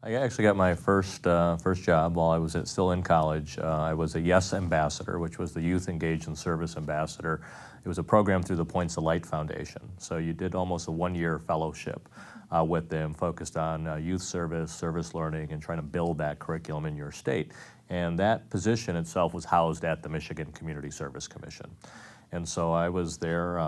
I actually got my first job while I was still in college. I was a YES ambassador, which was the Youth Engaged in Service ambassador. It was a program through the Points of Light Foundation. So you did almost a one-year fellowship with them, focused on youth service, service learning, and trying to build that curriculum in your state. And that position itself was housed at the Michigan Community Service Commission. And so I was there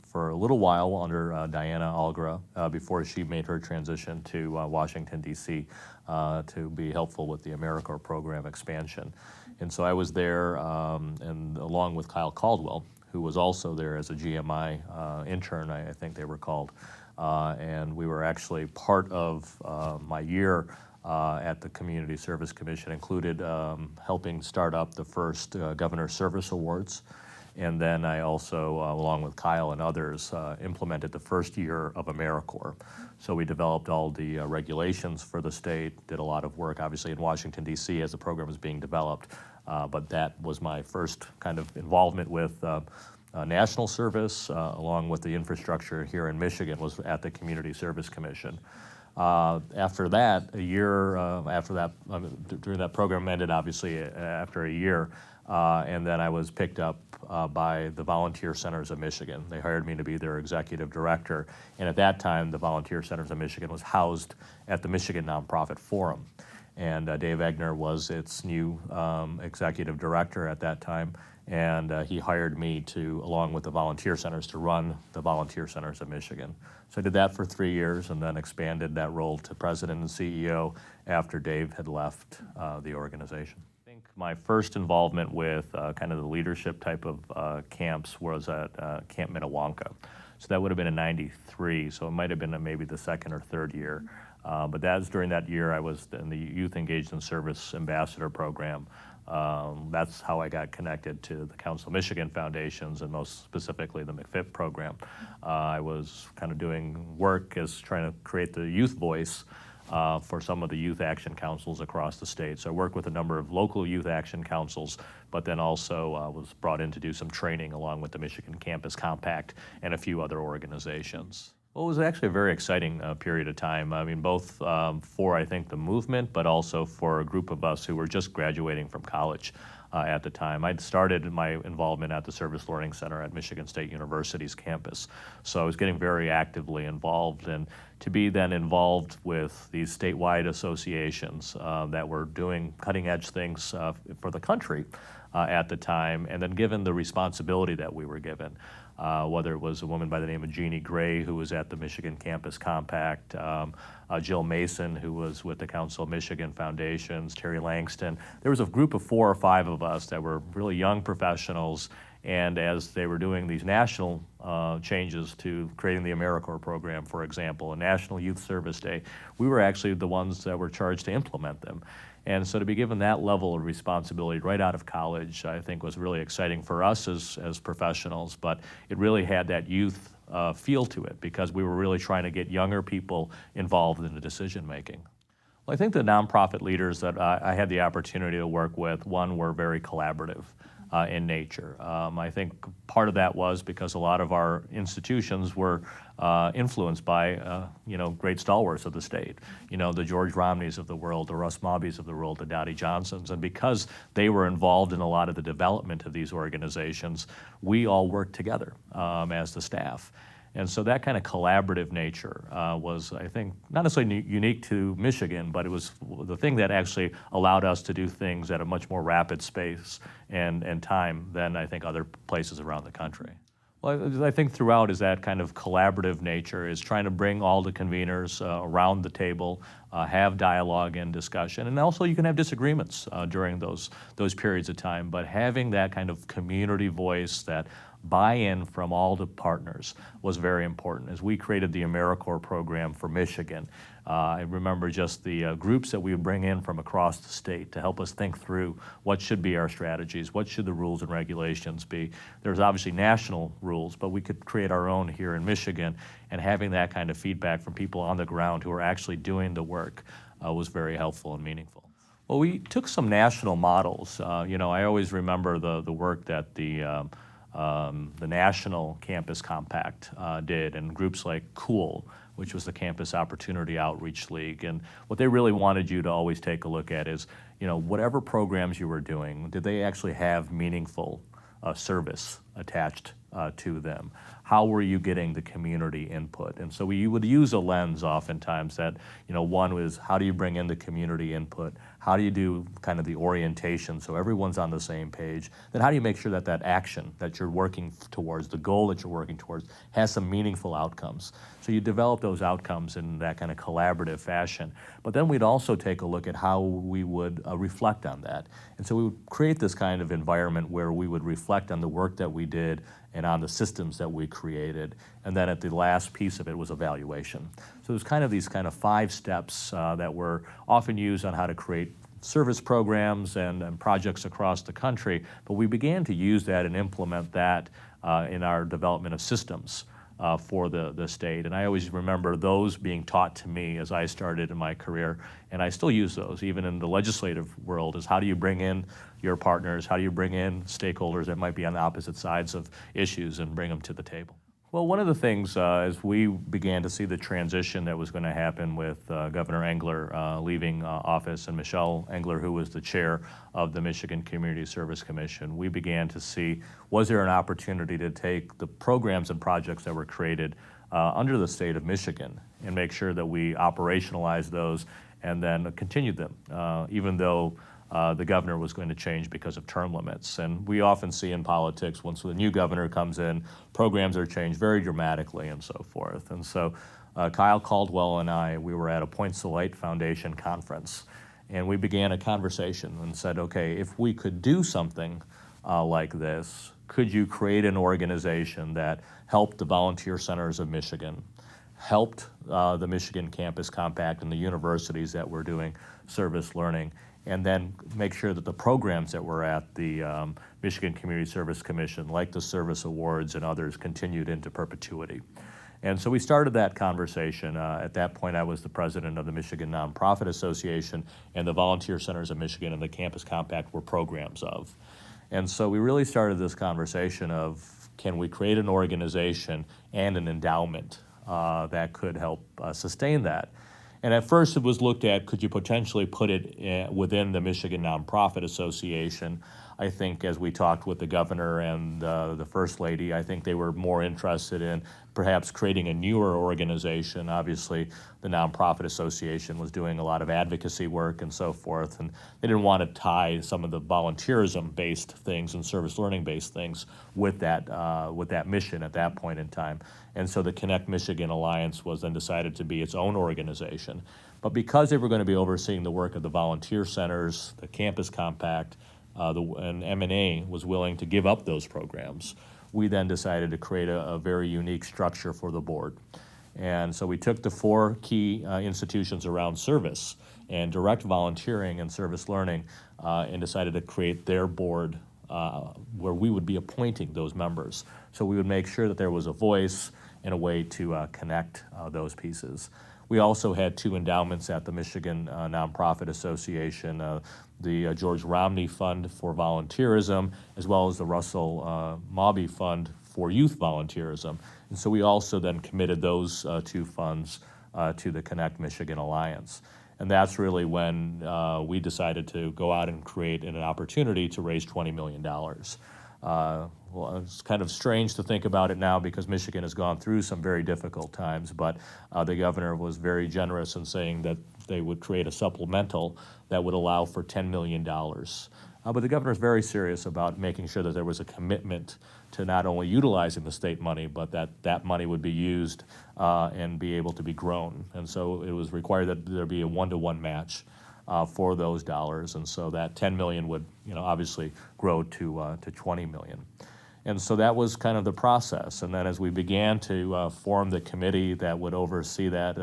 for a little while under Diana Algra before she made her transition to Washington, D.C. To be helpful with the AmeriCorps program expansion. And so I was there and along with Kyle Caldwell, who was also there as a GMI intern, I think they were called. And we were actually part of my year at the Community Service Commission included helping start up the first Governor Service Awards. And then I also, along with Kyle and others, implemented the first year of AmeriCorps. So we developed all the regulations for the state, did a lot of work, obviously, in Washington, D.C. as the program was being developed. But that was my first kind of involvement with national service, along with the infrastructure here in Michigan, was at the Community Service Commission. After that, a year after that, during that program ended, obviously, after a year, and then I was picked up by the Volunteer Centers of Michigan. They hired me to be their executive director, and at that time, the Volunteer Centers of Michigan was housed at the Michigan Nonprofit Forum, and Dave Egner was its new executive director at that time, and he hired me to, along with the Volunteer Centers, to run the Volunteer Centers of Michigan. So I did that for 3 years and then expanded that role to president and CEO after Dave had left the organization. I think my first involvement with kind of the leadership type of camps was at Camp Minnewanka. So that would have been in '93, so it might have been maybe the second or third year. But during that year I was in the Youth Engaged in Service Ambassador Program. That's how I got connected to the Council of Michigan Foundations and most specifically the McFIP program. I was kind of doing work as trying to create the youth voice for some of the youth action councils across the state. So I worked with a number of local youth action councils, but then also was brought in to do some training along with the Michigan Campus Compact and a few other organizations. Well, it was actually a very exciting period of time. I mean, both for, I think, the movement, but also for a group of us who were just graduating from college at the time. I'd started my involvement at the Service Learning Center at Michigan State University's campus. So I was getting very actively involved. And to be then involved with these statewide associations that were doing cutting-edge things for the country at the time, and then given the responsibility that we were given. Whether it was a woman by the name of Jeannie Gray, who was at the Michigan Campus Compact, Jill Mason, who was with the Council of Michigan Foundations, Terry Langston. There was a group of 4 or 5 of us that were really young professionals, and as they were doing these national changes to creating the AmeriCorps program, for example, a National Youth Service Day, we were actually the ones that were charged to implement them. And so to be given that level of responsibility right out of college, I think was really exciting for us as professionals, but it really had that youth feel to it because we were really trying to get younger people involved in the decision making. Well, I think the nonprofit leaders that I had the opportunity to work with, one, were very collaborative in nature. I think part of that was because a lot of our institutions were influenced by, great stalwarts of the state. The George Romneys of the world, the Russ Mobbies of the world, the Dottie Johnsons. And because they were involved in a lot of the development of these organizations, we all worked together as the staff. And so that kind of collaborative nature was, I think, not necessarily unique to Michigan, but it was the thing that actually allowed us to do things at a much more rapid space and time than I think other places around the country. Well, I think throughout is that kind of collaborative nature, is trying to bring all the conveners around the table, have dialogue and discussion, and also you can have disagreements during those periods of time, but having that kind of community voice, that buy-in from all the partners was very important. As we created the AmeriCorps program for Michigan, I remember just the groups that we would bring in from across the state to help us think through what should be our strategies, what should the rules and regulations be. There's obviously national rules, but we could create our own here in Michigan, and having that kind of feedback from people on the ground who are actually doing the work was very helpful and meaningful. Well, we took some national models. I always remember the work that the the National Campus Compact did, and groups like COOL, which was the Campus Opportunity Outreach League. And what they really wanted you to always take a look at is, whatever programs you were doing, did they actually have meaningful service attached to them? How were you getting the community input? And so you would use a lens oftentimes that, one was how do you bring in the community input? How do you do kind of the orientation so everyone's on the same page? Then how do you make sure that that action that you're working towards, the goal that you're working towards, has some meaningful outcomes? So you develop those outcomes in that kind of collaborative fashion. But then we'd also take a look at how we would reflect on that. And so we would create this kind of environment where we would reflect on the work that we did and on the systems that we created. And then at the last piece of it was evaluation. So there's kind of these kind of 5 steps that were often used on how to create service programs and projects across the country. But we began to use that and implement that in our development of systems for the state. And I always remember those being taught to me as I started in my career, and I still use those even in the legislative world, is how do you bring in your partners, how do you bring in stakeholders that might be on the opposite sides of issues and bring them to the table. Well, one of the things as we began to see the transition that was going to happen with Governor Engler leaving office and Michelle Engler, who was the chair of the Michigan Community Service Commission, we began to see, was there an opportunity to take the programs and projects that were created under the state of Michigan and make sure that we operationalized those and then continued them, even though the governor was going to change because of term limits. And we often see in politics, once the new governor comes in, programs are changed very dramatically and so forth. And so Kyle Caldwell and I, we were at a Points to Light Foundation conference, and we began a conversation and said, okay, if we could do something like this, could you create an organization that helped the volunteer centers of Michigan, helped the Michigan Campus Compact and the universities that were doing service learning, and then make sure that the programs that were at the Michigan Community Service Commission, like the Service Awards and others, continued into perpetuity. And so we started that conversation. At that point, I was the president of the Michigan Nonprofit Association, and the Volunteer Centers of Michigan and the Campus Compact were programs of. And so we really started this conversation of, can we create an organization and an endowment that could help sustain that? And at first it was looked at, could you potentially put it within the Michigan Nonprofit Association? I think as we talked with the governor and the first lady, I think they were more interested in perhaps creating a newer organization. Obviously, the Nonprofit Association was doing a lot of advocacy work and so forth, and they didn't want to tie some of the volunteerism-based things and service learning-based things with that mission at that point in time. And so the Connect Michigan Alliance was then decided to be its own organization. But because they were going to be overseeing the work of the volunteer centers, the Campus Compact, and M&A was willing to give up those programs, we then decided to create a very unique structure for the board. And so we took the 4 key institutions around service and direct volunteering and service learning and decided to create their board where we would be appointing those members. So we would make sure that there was a voice and a way to connect those pieces. We also had 2 endowments at the Michigan Nonprofit Association, the George Romney Fund for Volunteerism, as well as the Russell Mobby Fund for Youth Volunteerism. And so we also then committed those 2 funds to the Connect Michigan Alliance. And that's really when we decided to go out and create an opportunity to raise $20 million. Well, it's kind of strange to think about it now because Michigan has gone through some very difficult times, but the governor was very generous in saying that they would create a supplemental that would allow for $10 million. But the governor is very serious about making sure that there was a commitment to not only utilizing the state money, but that money would be used and be able to be grown. And so it was required that there be a 1-to-1 match for those dollars, and so that 10 million would, obviously grow to 20 million. And so that was kind of the process. And then as we began to form the committee that would oversee that,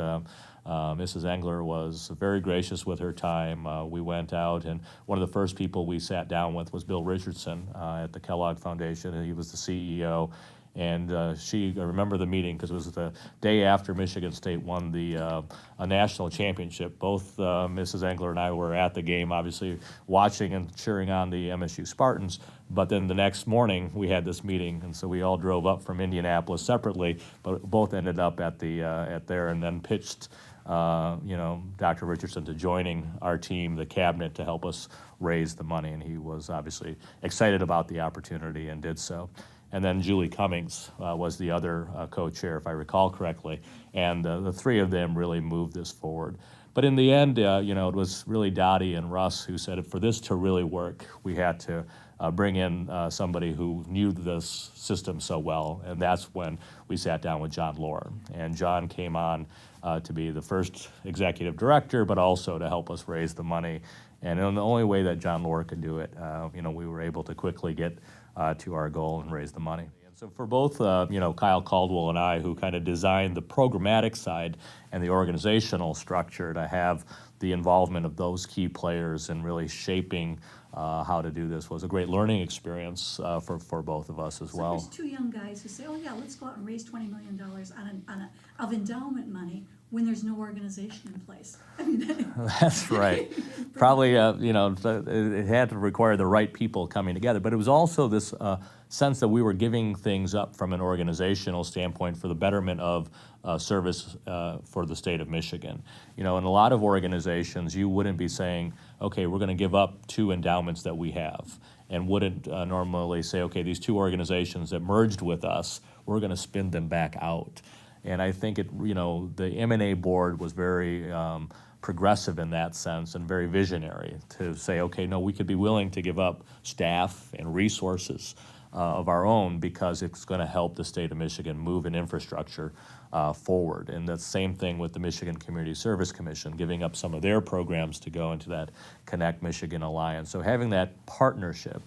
Mrs. Engler was very gracious with her time. We went out, and one of the first people we sat down with was Bill Richardson at the Kellogg Foundation, and he was the CEO. And I remember the meeting because it was the day after Michigan State won a national championship. Both Mrs. Engler and I were at the game, obviously watching and cheering on the MSU Spartans. But then the next morning we had this meeting, and so we all drove up from Indianapolis separately, but both ended up at there, and then pitched Dr. Richardson to joining our team, the cabinet, to help us raise the money, and he was obviously excited about the opportunity and did so. And then Julie Cummings was the other co-chair, if I recall correctly, and the three of them really moved this forward. But in the end, it was really Dottie and Russ who said, for this to really work, we had to bring in somebody who knew this system so well, and that's when we sat down with John Lohr. And John came on to be the first executive director, but also to help us raise the money. And in the only way that John Lohr could do it, we were able to quickly get to our goal and raise the money. And so for both, Kyle Caldwell and I, who kind of designed the programmatic side and the organizational structure, to have the involvement of those key players in really shaping how to do this was a great learning experience for both of us as well. So there's two young guys who say, oh yeah, let's go out and raise $20 million of endowment money when there's no organization in place. I mean, that's right. Probably, it had to require the right people coming together, but it was also this sense that we were giving things up from an organizational standpoint for the betterment of service for the state of Michigan. In a lot of organizations, you wouldn't be saying, okay, we're going to give up two endowments that we have, and wouldn't normally say, okay, these two organizations that merged with us, we're going to spin them back out. And I think the M&A board was very progressive in that sense and very visionary to say, okay, no, we could be willing to give up staff and resources of our own because it's going to help the state of Michigan move an infrastructure forward. And the same thing with the Michigan Community Service Commission, giving up some of their programs to go into that Connect Michigan Alliance. So having that partnership,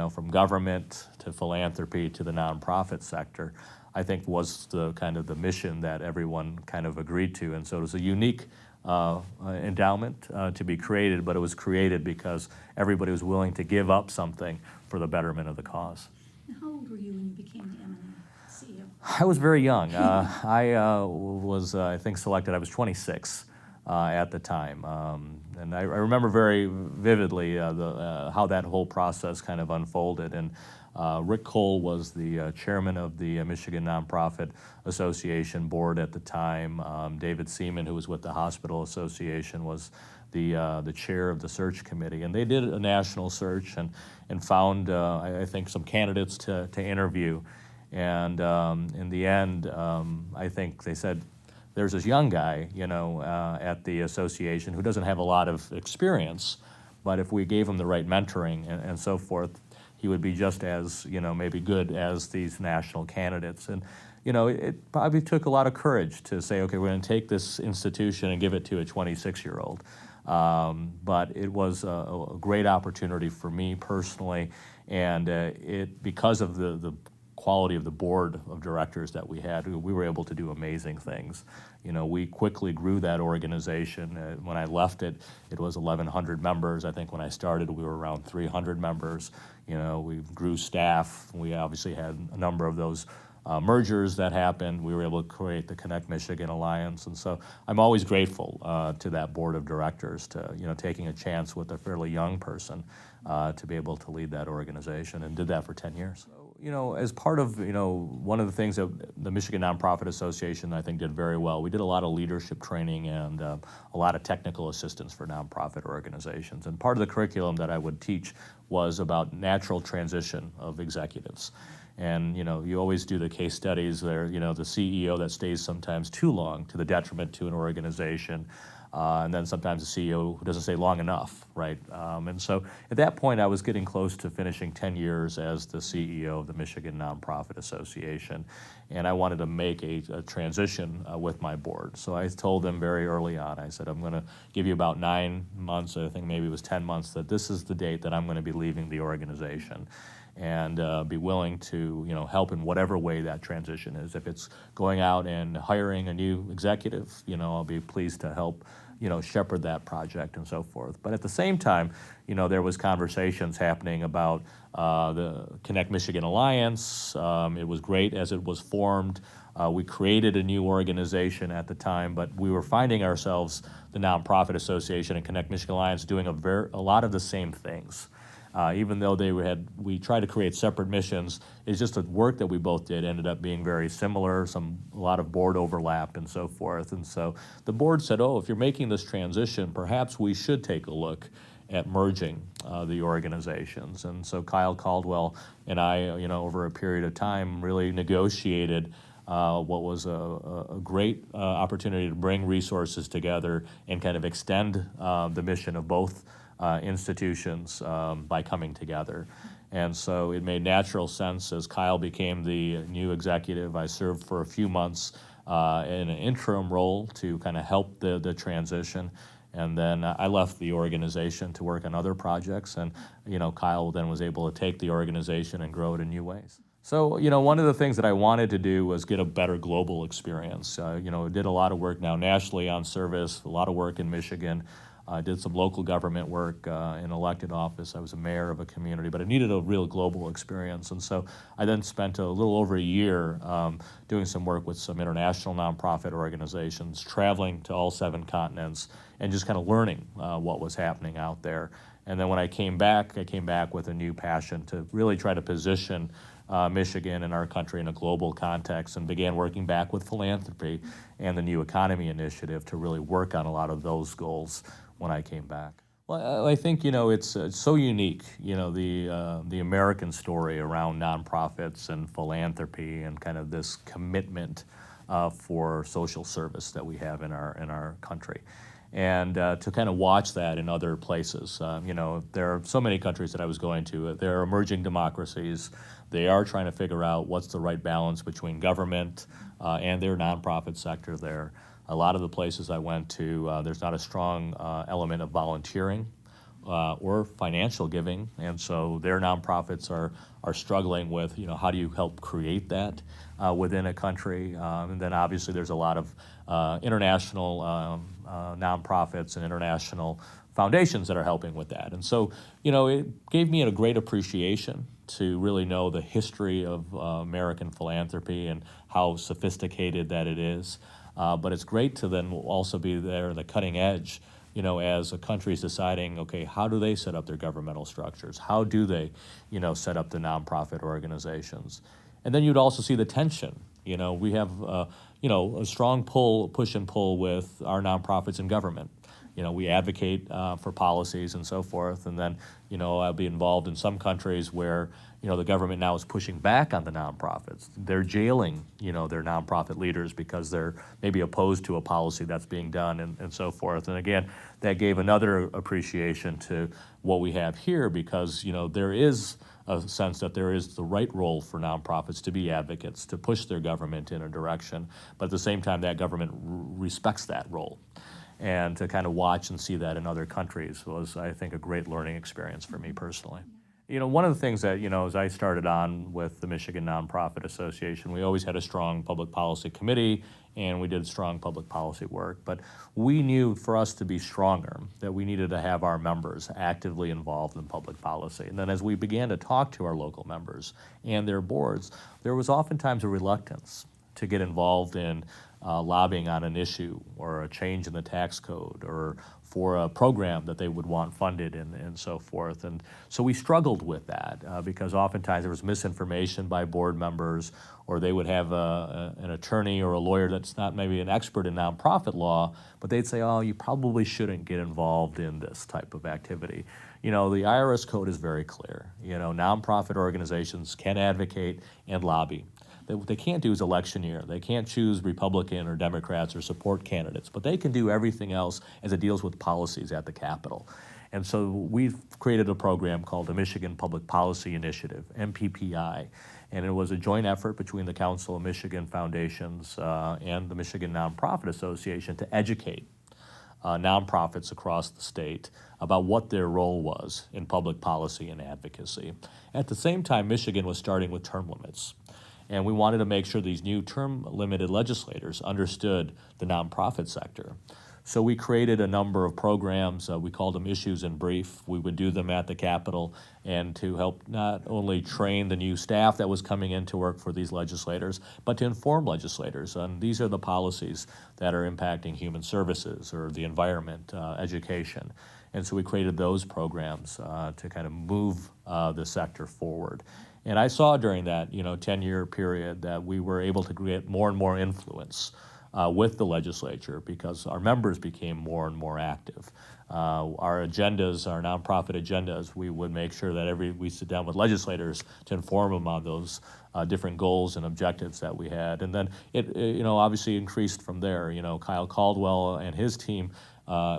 from government to philanthropy to the nonprofit sector, I think was the kind of the mission that everyone kind of agreed to. And so it was a unique endowment to be created, but it was created because everybody was willing to give up something for the betterment of the cause. And how old were you when you became the M&A CEO? I was very young. I was, I think, selected. I was 26 at the time. And I remember very vividly how that whole process kind of unfolded. And Rick Cole was the chairman of the Michigan Nonprofit Association board at the time. David Seaman, who was with the Hospital Association, was the chair of the search committee. And they did a national search and found, I think, some candidates to interview. And in the end, I think they said, there's this young guy, at the association who doesn't have a lot of experience, but if we gave him the right mentoring and so forth, he would be just as, maybe good as these national candidates. And, it probably took a lot of courage to say, okay, we're going to take this institution and give it to a 26-year-old. But it was a great opportunity for me personally, and because of the quality of the board of directors that we had, we were able to do amazing things. We quickly grew that organization. When I left it, it was 1,100 members. I think when I started, we were around 300 members. We grew staff. We obviously had a number of those mergers that happened. We were able to create the Connect Michigan Alliance. And so I'm always grateful to that board of directors to, taking a chance with a fairly young person to be able to lead that organization, and did that for 10 years. As part of, one of the things that the Michigan Nonprofit Association, I think, did very well, we did a lot of leadership training and a lot of technical assistance for nonprofit organizations. And part of the curriculum that I would teach was about natural transition of executives. And, you always do the case studies there, the CEO that stays sometimes too long to the detriment to an organization. And then sometimes a CEO who doesn't stay long enough, right? And so at that point, I was getting close to finishing 10 years as the CEO of the Michigan Nonprofit Association, and I wanted to make a transition with my board. So I told them very early on, I said, I'm going to give you about 9 months, I think maybe it was 10 months, that this is the date that I'm going to be leaving the organization, and be willing to, help in whatever way that transition is. If it's going out and hiring a new executive, I'll be pleased to help, shepherd that project and so forth. But at the same time, there was conversations happening about the Connect Michigan Alliance. It was great as it was formed. We created a new organization at the time, but we were finding ourselves, the Nonprofit Association and Connect Michigan Alliance, doing a lot of the same things. Even though we tried to create separate missions, it's just the work that we both did ended up being very similar, a lot of board overlap and so forth. And so the board said, oh, if you're making this transition, perhaps we should take a look at merging the organizations. And so Kyle Caldwell and I, over a period of time, really negotiated what was a great opportunity to bring resources together and kind of extend the mission of both institutions by coming together. And so it made natural sense as Kyle became the new executive. I served for a few months in an interim role to kind of help the transition. And then I left the organization to work on other projects, and Kyle then was able to take the organization and grow it in new ways. So one of the things that I wanted to do was get a better global experience. Did a lot of work now nationally on service, a lot of work in Michigan. I did some local government work in elected office. I was a mayor of a community, but I needed a real global experience. And so I then spent a little over a year doing some work with some international nonprofit organizations, traveling to all 7 continents, and just kind of learning what was happening out there. And then when I came back with a new passion to really try to position Michigan and our country in a global context, and began working back with Philanthropy and the New Economy Initiative to really work on a lot of those goals when I came back. Well, I think it's so unique, the American story around nonprofits and philanthropy and kind of this commitment for social service that we have in our country. And to kind of watch that in other places. There are so many countries that I was going to. They're emerging democracies. They are trying to figure out what's the right balance between government and their nonprofit sector there. A lot of the places I went to, there's not a strong element of volunteering or financial giving, and so their nonprofits are struggling with, how do you help create that within a country? And then obviously there's a lot of international nonprofits and international foundations that are helping with that. And so, it gave me a great appreciation to really know the history of American philanthropy and how sophisticated that it is. But it's great to then also be there at the cutting edge, as a country's deciding, okay, how do they set up their governmental structures? How do they, set up the nonprofit organizations? And then you'd also see the tension. We have, a strong push and pull with our nonprofits in government. We advocate for policies and so forth, and then, I'll be involved in some countries where, the government now is pushing back on the nonprofits. They're jailing, their nonprofit leaders because they're maybe opposed to a policy that's being done and so forth. And again, that gave another appreciation to what we have here because, there is a sense that there is the right role for nonprofits to be advocates, to push their government in a direction, but at the same time that government respects that role. And to kind of watch and see that in other countries was, I think, a great learning experience for me personally. One of the things that, as I started on with the Michigan Nonprofit Association, we always had a strong public policy committee and we did strong public policy work. But we knew for us to be stronger that we needed to have our members actively involved in public policy. And then as we began to talk to our local members and their boards, there was oftentimes a reluctance to get involved in lobbying on an issue or a change in the tax code or for a program that they would want funded and so forth. And so we struggled with that because oftentimes there was misinformation by board members, or they would have an attorney or a lawyer that's not maybe an expert in nonprofit law, but they'd say, oh, you probably shouldn't get involved in this type of activity. The IRS code is very clear. Nonprofit organizations can advocate and lobby. What they can't do is electioneer. They can't choose Republican or Democrats or support candidates, but they can do everything else as it deals with policies at the Capitol. And so we've created a program called the Michigan Public Policy Initiative, MPPI, and it was a joint effort between the Council of Michigan Foundations and the Michigan Nonprofit Association to educate nonprofits across the state about what their role was in public policy and advocacy. At the same time, Michigan was starting with term limits. And we wanted to make sure these new term-limited legislators understood the nonprofit sector. So we created a number of programs. We called them Issues in Brief. We would do them at the Capitol, and to help not only train the new staff that was coming in to work for these legislators, but to inform legislators on these are the policies that are impacting human services or the environment, education. And so we created those programs to kind of move the sector forward. And I saw during that 10-year period that we were able to get more and more influence with the legislature because our members became more and more active. Our agendas, our nonprofit agendas, we would make sure that we sit down with legislators to inform them on those different goals and objectives that we had. And then it obviously increased from there. Kyle Caldwell and his team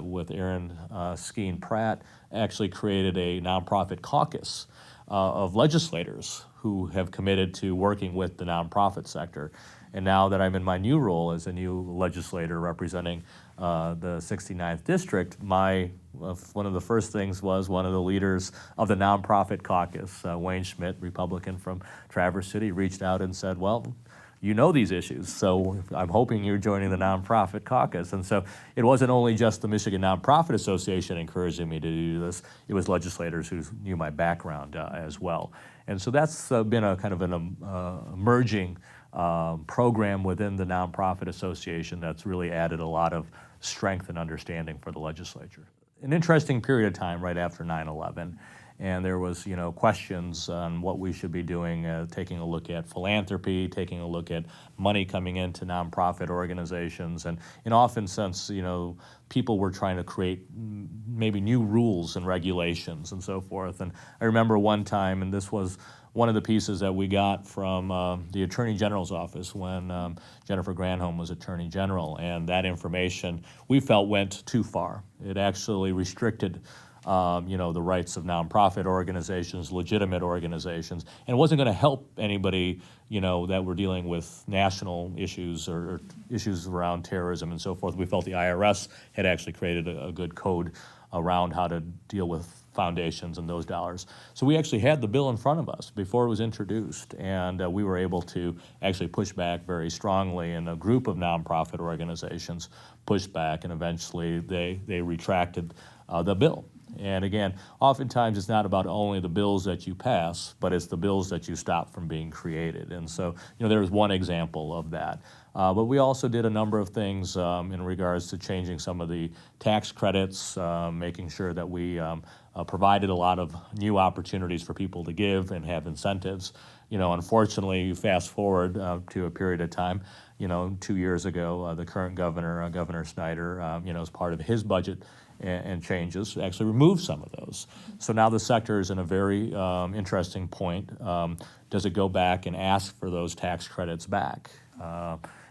with Aaron Skeen Pratt actually created a nonprofit caucus of legislators who have committed to working with the nonprofit sector. And now that I'm in my new role as a new legislator representing the 69th District, one of the first things was one of the leaders of the nonprofit caucus, Wayne Schmidt, Republican from Traverse City, reached out and said, well, you know these issues, so I'm hoping you're joining the nonprofit caucus. And so it wasn't only just the Michigan Nonprofit Association encouraging me to do this, it was legislators who knew my background as well. And so that's been a kind of an emerging program within the Nonprofit Association that's really added a lot of strength and understanding for the legislature. An interesting period of time right after 9/11. And there was, questions on what we should be doing, taking a look at philanthropy, taking a look at money coming into nonprofit organizations. And often since, people were trying to create maybe new rules and regulations and so forth. And I remember one time, and this was one of the pieces that we got from the Attorney General's office when Jennifer Granholm was Attorney General. And that information we felt went too far. It actually restricted the rights of nonprofit organizations, legitimate organizations, and it wasn't going to help anybody, that were dealing with national issues or issues around terrorism and so forth. We felt the IRS had actually created a good code around how to deal with foundations and those dollars. So we actually had the bill in front of us before it was introduced, and we were able to actually push back very strongly, and a group of nonprofit organizations pushed back, and eventually they retracted the bill. And again, oftentimes it's not about only the bills that you pass, but it's the bills that you stop from being created. And so, there's one example of that. But we also did a number of things in regards to changing some of the tax credits, making sure that we provided a lot of new opportunities for people to give and have incentives. Unfortunately, you fast forward to a period of time, 2 years ago, the current governor, Governor Snyder, as part of his budget and changes, actually removed some of those. So now the sector is in a very interesting point. Does it go back and ask for those tax credits back?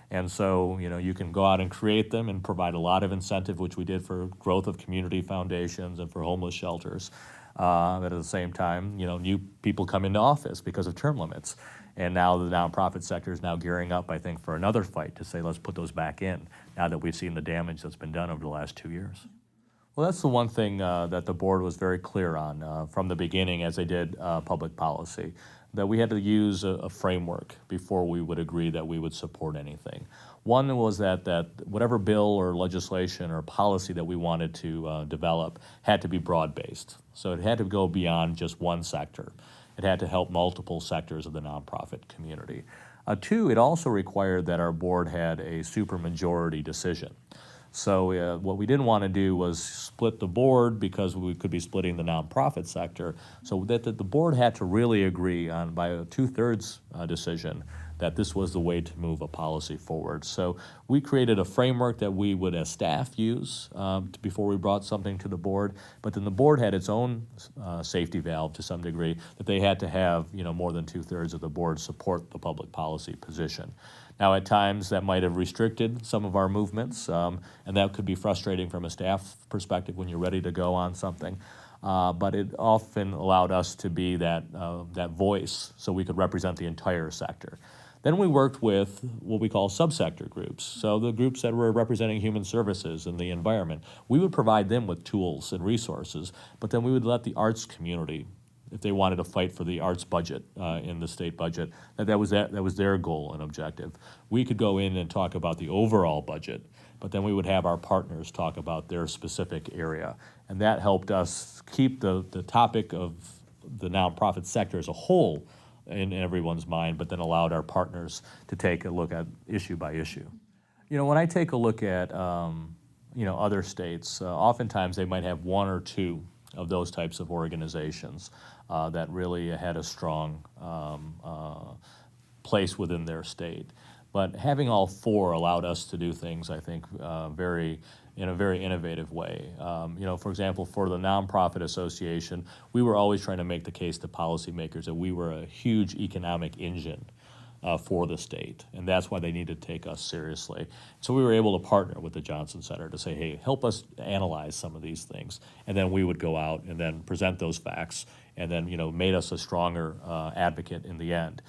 And so, you can go out and create them and provide a lot of incentive, which we did for growth of community foundations and for homeless shelters. But at the same time, new people come into office because of term limits. And now the nonprofit sector is now gearing up, I think, for another fight to say, let's put those back in now that we've seen the damage that's been done over the last 2 years. Well, that's the one thing that the board was very clear on from the beginning as they did public policy, that we had to use a framework before we would agree that we would support anything. One was that whatever bill or legislation or policy that we wanted to develop had to be broad-based. So it had to go beyond just one sector. It had to help multiple sectors of the nonprofit community. Two, it also required that our board had a supermajority decision. So what we didn't want to do was split the board because we could be splitting the nonprofit sector. So that the board had to really agree on by a 2/3 decision that this was the way to move a policy forward. So we created a framework that we would as staff use before we brought something to the board, but then the board had its own safety valve to some degree that they had to have more than 2/3 of the board support the public policy position. Now, at times, that might have restricted some of our movements, and that could be frustrating from a staff perspective when you're ready to go on something. But it often allowed us to be that voice so we could represent the entire sector. Then we worked with what we call subsector groups. So the groups that were representing human services and the environment, we would provide them with tools and resources, but then we would let the arts community if they wanted to fight for the arts budget in the state budget, that was their goal and objective. We could go in and talk about the overall budget, but then we would have our partners talk about their specific area. And that helped us keep the topic of the nonprofit sector as a whole in everyone's mind, but then allowed our partners to take a look at issue by issue. When I take a look at other states, oftentimes they might have one or two of those types of organizations that really had a strong place within their state. But having all four allowed us to do things, I think, in a very innovative way. For example, for the Nonprofit Association, we were always trying to make the case to policymakers that we were a huge economic engine for the state, and that's why they needed to take us seriously. So we were able to partner with the Johnson Center to say, hey, help us analyze some of these things, and then we would go out and then present those facts, and then made us a stronger advocate in the end.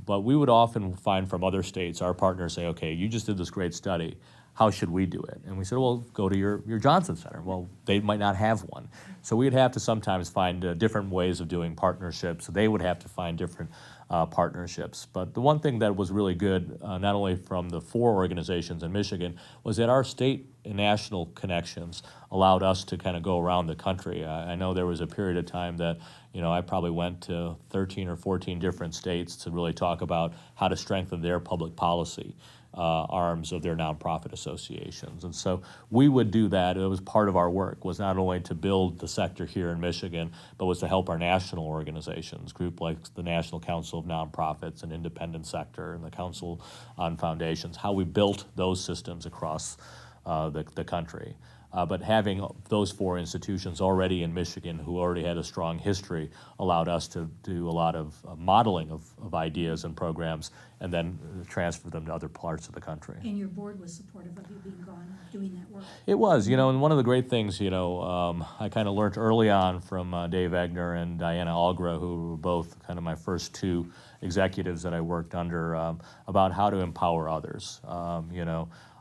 But we would often find from other states, our partners say, okay, you just did this great study, how should we do it? And we said, well, go to your Johnson Center. Well, they might not have one. So we'd have to sometimes find different ways of doing partnerships. They would have to find different partnerships. But the one thing that was really good, not only from the four organizations in Michigan, was that our state and national connections allowed us to kind of go around the country. I know there was a period of time that I probably went to 13 or 14 different states to really talk about how to strengthen their public policy arms of their nonprofit associations. And so we would do that. It was part of our work, was not only to build the sector here in Michigan, but was to help our national organizations, group like the National Council of Nonprofits and Independent Sector and the Council on Foundations, how we built those systems across the country. But having those four institutions already in Michigan who already had a strong history allowed us to do a lot of modeling of ideas and programs and then transfer them to other parts of the country. And your board was supportive of you being gone, doing that work. It was, and one of the great things, I kind of learned early on from Dave Egner and Diana Algra, who were both kind of my first two executives that I worked under, about how to empower others.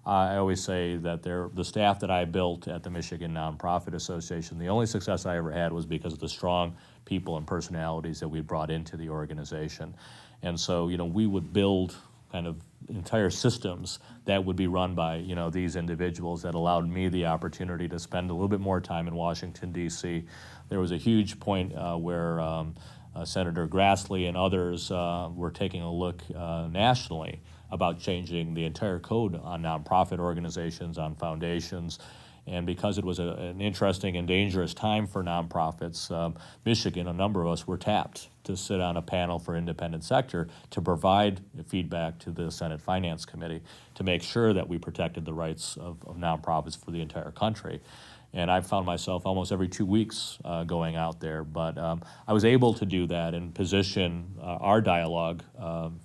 I always say that the staff that I built at the Michigan Nonprofit Association, the only success I ever had was because of the strong people and personalities that we brought into the organization. And so, we would build kind of entire systems that would be run by, these individuals that allowed me the opportunity to spend a little bit more time in Washington, D.C. There was a huge point where Senator Grassley and others were taking a look nationally about changing the entire code on nonprofit organizations, on foundations. And because it was an interesting and dangerous time for nonprofits, Michigan, a number of us were tapped to sit on a panel for independent sector to provide feedback to the Senate Finance Committee to make sure that we protected the rights of nonprofits for the entire country. And I found myself almost every 2 weeks going out there. But I was able to do that and position our dialogue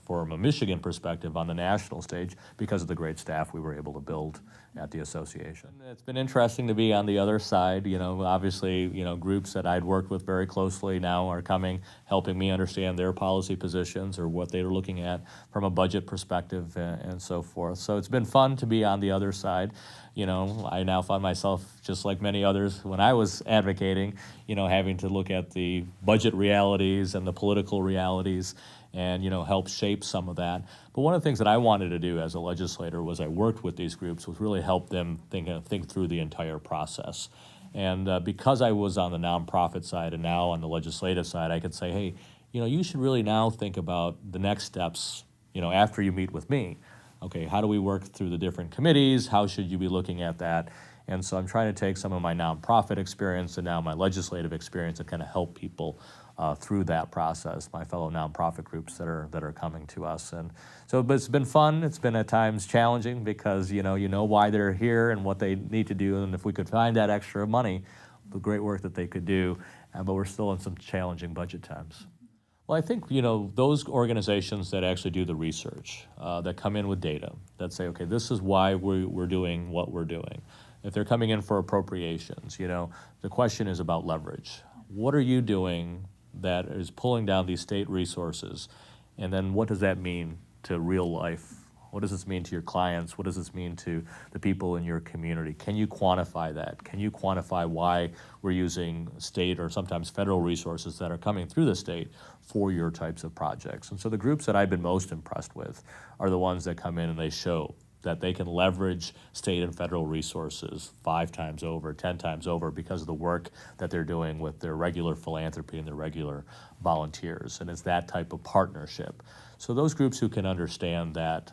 from a Michigan perspective on the national stage because of the great staff we were able to build at the association. It's been interesting to be on the other side. Obviously, groups that I'd worked with very closely now are coming, helping me understand their policy positions or what they were looking at from a budget perspective and so forth. So it's been fun to be on the other side. I now find myself, just like many others, when I was advocating, having to look at the budget realities and the political realities and, help shape some of that. But one of the things that I wanted to do as a legislator was I worked with these groups was really help them think through the entire process. And because I was on the nonprofit side and now on the legislative side, I could say, hey, you should really now think about the next steps, after you meet with me. Okay, how do we work through the different committees? How should you be looking at that? And so I'm trying to take some of my nonprofit experience and now my legislative experience and kind of help people through that process, my fellow nonprofit groups that are coming to us. And so, but it's been fun. It's been at times challenging because you know why they're here and what they need to do, and if we could find that extra money, the great work that they could do. But we're still in some challenging budget times. Well, I think, those organizations that actually do the research, that come in with data, that say, okay, this is why we're doing what we're doing. If they're coming in for appropriations, the question is about leverage. What are you doing that is pulling down these state resources? And then what does that mean to real life What does this mean to your clients? What does this mean to the people in your community? Can you quantify that? Can you quantify why we're using state or sometimes federal resources that are coming through the state for your types of projects? And so the groups that I've been most impressed with are the ones that come in and they show that they can leverage state and federal resources 5 times over, 10 times over because of the work that they're doing with their regular philanthropy and their regular volunteers. And it's that type of partnership. So those groups who can understand that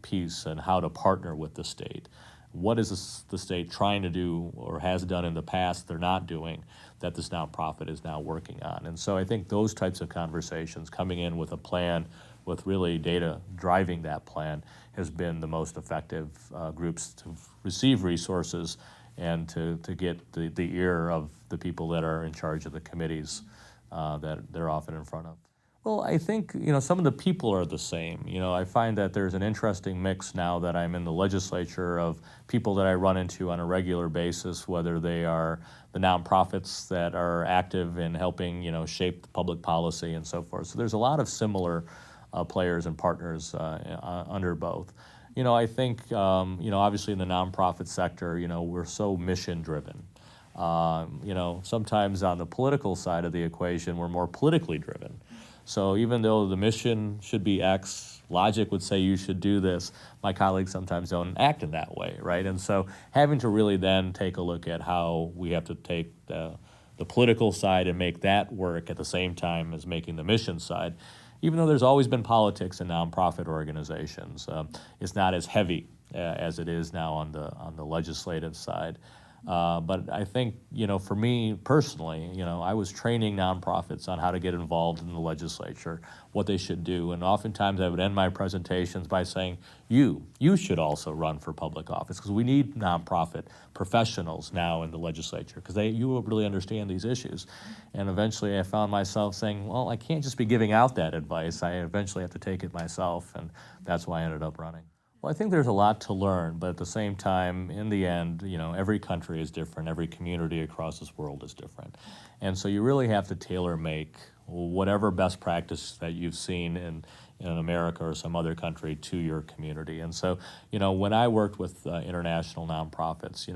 piece and how to partner with the state, what is the state trying to do or has done in the past they're not doing that this nonprofit is now working on. And so I think those types of conversations, coming in with a plan, with really data driving that plan, has been the most effective groups to receive resources and to get the ear of the people that are in charge of the committees that they're often in front of. Well, I think, some of the people are the same. I find that there's an interesting mix now that I'm in the legislature of people that I run into on a regular basis, whether they are the nonprofits that are active in helping, shape the public policy and so forth. So there's a lot of similar players and partners under both. I think, obviously in the nonprofit sector, we're so mission driven. Sometimes on the political side of the equation, we're more politically driven. So even though the mission should be X, logic would say you should do this, my colleagues sometimes don't act in that way, right? And so having to really then take a look at how we have to take the political side and make that work at the same time as making the mission side, even though there's always been politics in nonprofit organizations, it's not as heavy as it is now on the legislative side. But I think, for me personally, I was training nonprofits on how to get involved in the legislature, what they should do. And oftentimes I would end my presentations by saying, you should also run for public office, because we need nonprofit professionals now in the legislature, because you will really understand these issues. And eventually I found myself saying, well, I can't just be giving out that advice. I eventually have to take it myself. And that's why I ended up running. Well, I think there's a lot to learn, but at the same time, in the end, every country is different, every community across this world is different. And so you really have to tailor-make whatever best practice that you've seen in America or some other country to your community. And so, when I worked with international nonprofits,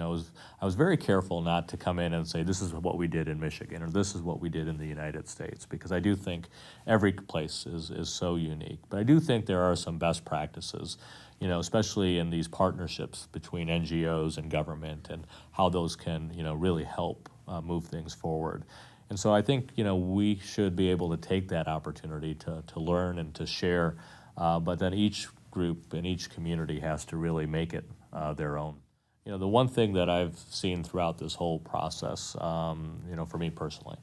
I was very careful not to come in and say, this is what we did in Michigan, or this is what we did in the United States, because I do think every place is so unique. But I do think there are some best practices, especially in these partnerships between NGOs and government, and how those can, really help move things forward. And so I think, we should be able to take that opportunity to learn and to share, but then each group and each community has to really make it their own. The one thing that I've seen throughout this whole process, for me personally,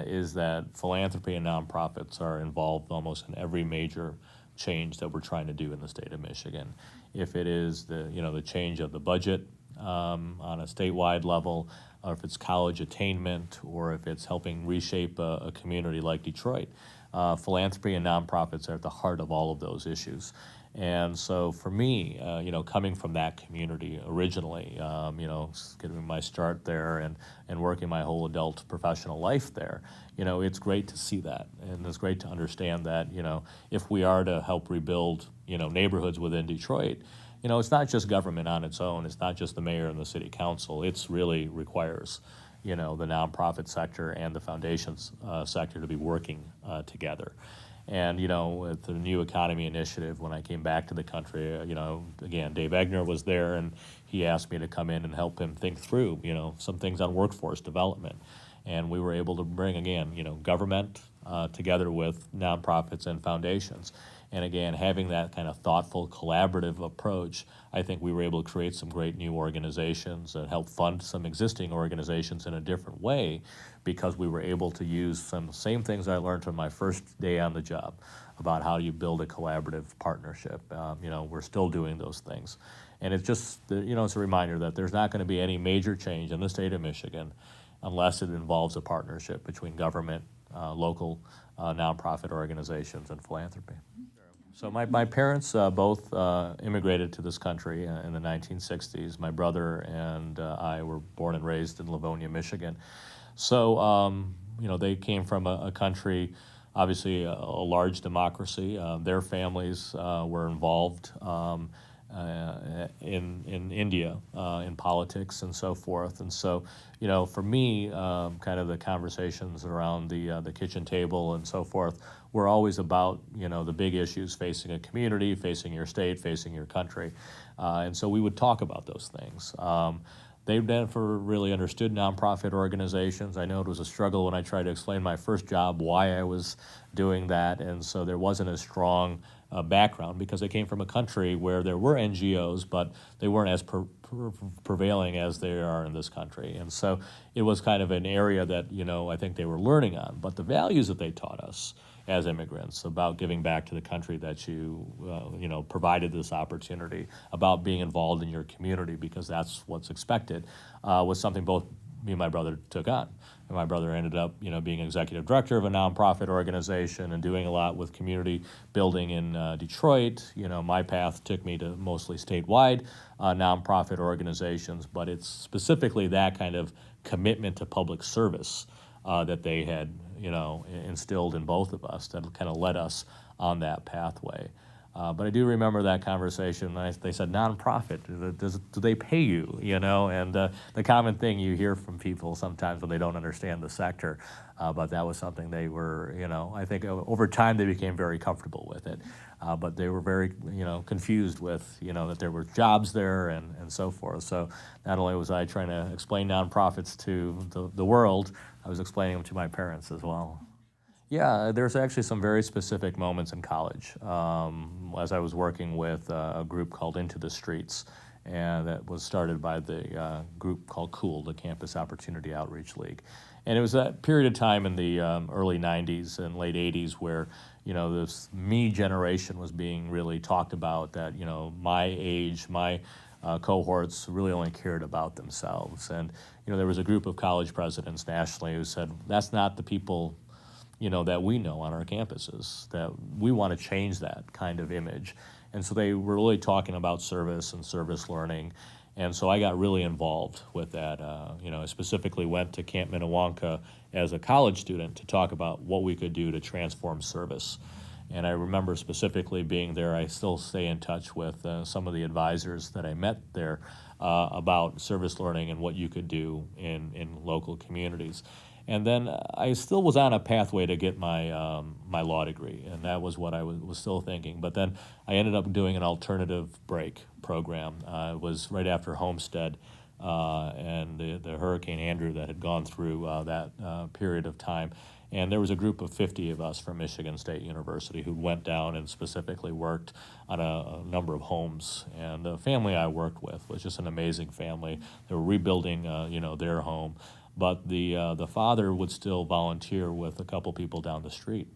is that philanthropy and nonprofits are involved almost in every major change that we're trying to do in the state of Michigan. If it is the change of the budget on a statewide level, or if it's college attainment, or if it's helping reshape a community like Detroit, philanthropy and nonprofits are at the heart of all of those issues. And so for me, coming from that community originally, getting my start there and working my whole adult professional life there, it's great to see that. And it's great to understand that, if we are to help rebuild, neighborhoods within Detroit, it's not just government on its own. It's not just the mayor and the city council. It's really requires, the nonprofit sector and the foundations sector to be working together. And, with the New Economy Initiative, when I came back to the country, again, Dave Egner was there, and he asked me to come in and help him think through, some things on workforce development. And we were able to bring, again, government together with nonprofits and foundations. And again, having that kind of thoughtful, collaborative approach, I think we were able to create some great new organizations and help fund some existing organizations in a different way, because we were able to use some same things I learned on my first day on the job about how you build a collaborative partnership. We're still doing those things. And it's just, it's a reminder that there's not going to be any major change in the state of Michigan unless it involves a partnership between government, local nonprofit organizations, and philanthropy. So my parents both immigrated to this country in the 1960s. My brother and I were born and raised in Livonia, Michigan. So, they came from a country obviously a large democracy. Their families were involved in India in politics and so forth. And so, for me, kind of the conversations around the kitchen table and so forth were always about the big issues facing a community, facing your state, facing your country, and so we would talk about those things. They've never really understood nonprofit organizations. I know it was a struggle when I tried to explain my first job why I was doing that, and so there wasn't a strong background because they came from a country where there were NGOs, but they weren't as prevailing as they are in this country. And so it was kind of an area that I think they were learning on. But the values that they taught us as immigrants about giving back to the country that you provided this opportunity, about being involved in your community because that's what's expected, was something both me and my brother took on. And my brother ended up, being executive director of a nonprofit organization and doing a lot with community building in Detroit. My path took me to mostly statewide nonprofit organizations, but it's specifically that kind of commitment to public service that they had, instilled in both of us that kind of led us on that pathway. But I do remember that conversation. They said, nonprofit, do they pay you? And the common thing you hear from people sometimes when they don't understand the sector. But that was something they were, I think over time they became very comfortable with it. But they were very, confused with, that there were jobs there and so forth. So not only was I trying to explain nonprofits to the world, I was explaining them to my parents as well. Yeah, there's actually some very specific moments in college. As I was working with a group called Into the Streets, and that was started by the group called COOL, the Campus Opportunity Outreach League. And it was that period of time in the early 90s and late 80s where, this me generation was being really talked about, that, my age, my cohorts really only cared about themselves. And, there was a group of college presidents nationally who said, that's not the people that we know on our campuses, that we want to change that kind of image. And so they were really talking about service and service learning. And so I got really involved with that. I specifically went to Camp Minnewanka as a college student to talk about what we could do to transform service. And I remember specifically being there. I still stay in touch with some of the advisors that I met there about service learning and what you could do in local communities. And then I still was on a pathway to get my my law degree, and that was what I was still thinking. But then I ended up doing an alternative break program. It was right after Homestead and the Hurricane Andrew that had gone through that period of time. And there was a group of 50 of us from Michigan State University who went down and specifically worked on a number of homes. And the family I worked with was just an amazing family. They were rebuilding, their home. But the father would still volunteer with a couple people down the street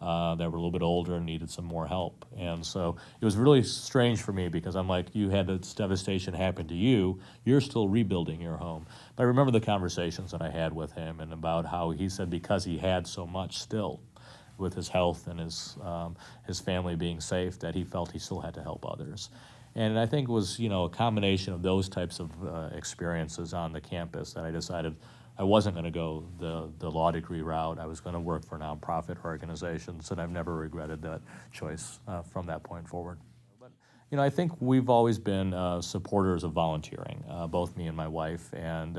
that were a little bit older and needed some more help. And so it was really strange for me because I'm like, you had this devastation happen to you, you're still rebuilding your home. But I remember the conversations that I had with him and about how he said because he had so much still with his health and his family being safe, that he felt he still had to help others. And I think it was, a combination of those types of experiences on the campus that I decided I wasn't going to go the law degree route. I was going to work for nonprofit organizations, and I've never regretted that choice from that point forward. But, I think we've always been supporters of volunteering, both me and my wife. And,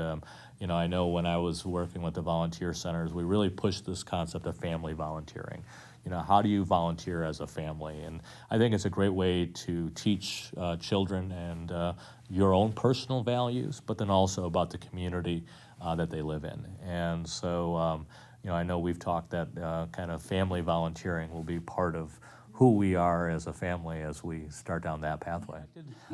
I know when I was working with the volunteer centers, we really pushed this concept of family volunteering. How do you volunteer as a family? And I think it's a great way to teach children and your own personal values, but then also about the community that they live in. And so, I know we've talked that kind of family volunteering will be part of who we are as a family as we start down that pathway.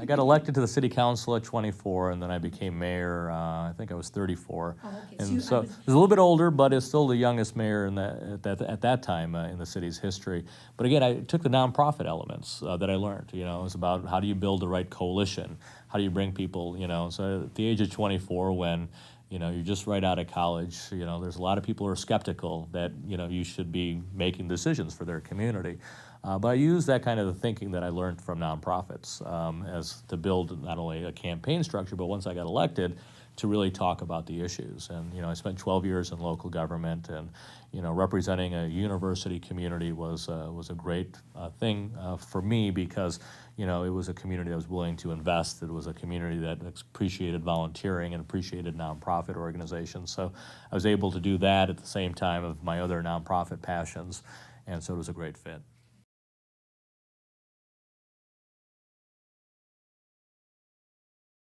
I got elected to the city council at 24, and then I became mayor, I think I was 34. Oh, okay. And so I was a little bit older, but it's still the youngest mayor at that time in the city's history. But again, I took the nonprofit elements that I learned. It was about how do you build the right coalition? How do you bring people, So at the age of 24, when you're just right out of college, there's a lot of people who are skeptical that, you should be making decisions for their community. But I use that kind of thinking that I learned from nonprofits as to build not only a campaign structure, but once I got elected, to really talk about the issues. And I spent 12 years in local government, and representing a university community was a great thing for me, because it was a community that was willing to invest. It was a community that appreciated volunteering and appreciated nonprofit organizations. So I was able to do that at the same time of my other nonprofit passions, and so it was a great fit.